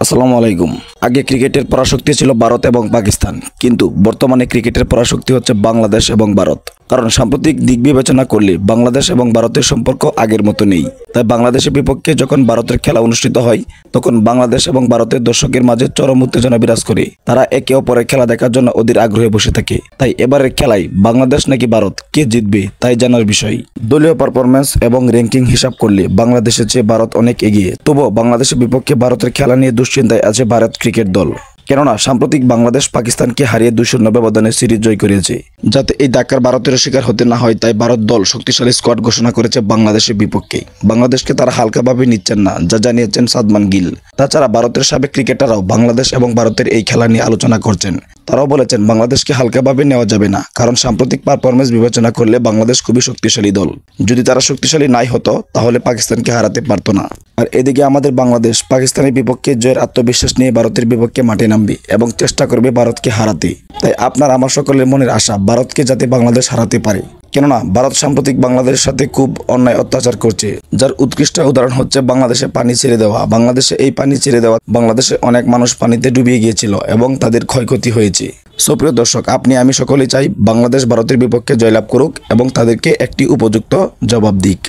আসসালামু আলাইকুম। আগে ক্রিকেটের পরাশক্তি ছিল ভারত এবং পাকিস্তান, কিন্তু বর্তমানে ক্রিকেটের পরাশক্তি হচ্ছে বাংলাদেশ এবং ভারত। কারণ সাম্প্রতিক দিক বিবেচনা করলে বাংলাদেশ এবং ভারতের সম্পর্ক আগের মতো নেই। তাই বাংলাদেশের বিপক্ষে যখন ভারতের খেলা অনুষ্ঠিত হয়, তখন বাংলাদেশ এবং ভারতের দর্শকের মাঝে চরম উত্তেজনা বিরাজ করে। তারা একে অপরের খেলা দেখার জন্য অধীর আগ্রহে বসে থাকে। তাই এবারের খেলায় বাংলাদেশ নাকি ভারত, কে জিতবে তাই জানার বিষয়। দলীয় পারফরম্যান্স এবং র্যাঙ্কিং হিসাব করলে বাংলাদেশের চেয়ে ভারত অনেক এগিয়ে। তবুও বাংলাদেশের বিপক্ষে ভারতের খেলা নিয়ে দুশ্চিন্তায় আছে ভারত ক্রিকেট দল। কেননা সাম্প্রতিক বাংলাদেশ পাকিস্তানকে হারিয়ে 2-0 ব্যবধানে সিরিজ জয় করেছে। যাতে এই ধাক্কার ভারতের শিকার হতে না হয়, তাই ভারত দল শক্তিশালী স্কোয়াড ঘোষণা করেছে বাংলাদেশের বিপক্ষে। বাংলাদেশকে তারা হালকাভাবে নিচ্ছেন না, যা জানিয়েছেন সাদমান গিল। তাছাড়া ভারতের সাবেক ক্রিকেটাররাও বাংলাদেশ এবং ভারতের এই খেলা নিয়ে আলোচনা করছেন। তারাও বলেছেন বাংলাদেশকে হালকাভাবে নেওয়া যাবে না, কারণ সাম্প্রতিক পারফরমেন্স বিবেচনা করলে বাংলাদেশ খুবই শক্তিশালী দল। যদি তারা শক্তিশালী নাই হতো, তাহলে পাকিস্তানকে হারাতে পারত না। আর এদিকে আমাদের বাংলাদেশ পাকিস্তানের বিপক্ষে জয়ের আত্মবিশ্বাস নিয়ে ভারতের বিপক্ষে মাঠে নামবে এবং চেষ্টা করবে ভারতকে হারাতে। তাই আপনার আমার সকলের মনের আশা ভারতকে যাতে বাংলাদেশ হারাতে পারে। কেননা ভারত সাম্প্রতিক বাংলাদেশের সাথে খুব অন্যায় অত্যাচার করছে, যার উৎকৃষ্ট উদাহরণ হচ্ছে বাংলাদেশে পানি ছেড়ে দেওয়া। বাংলাদেশে এই পানি ছেড়ে দেওয়া বাংলাদেশে অনেক মানুষ পানিতে ডুবিয়ে গিয়েছিল এবং তাদের ক্ষয়ক্ষতি হয়েছে। সুপ্রিয় দর্শক, আপনি আমি সকলেই চাই বাংলাদেশ ভারতের বিপক্ষে জয়লাভ করুক এবং তাদেরকে একটি উপযুক্ত জবাব দিক।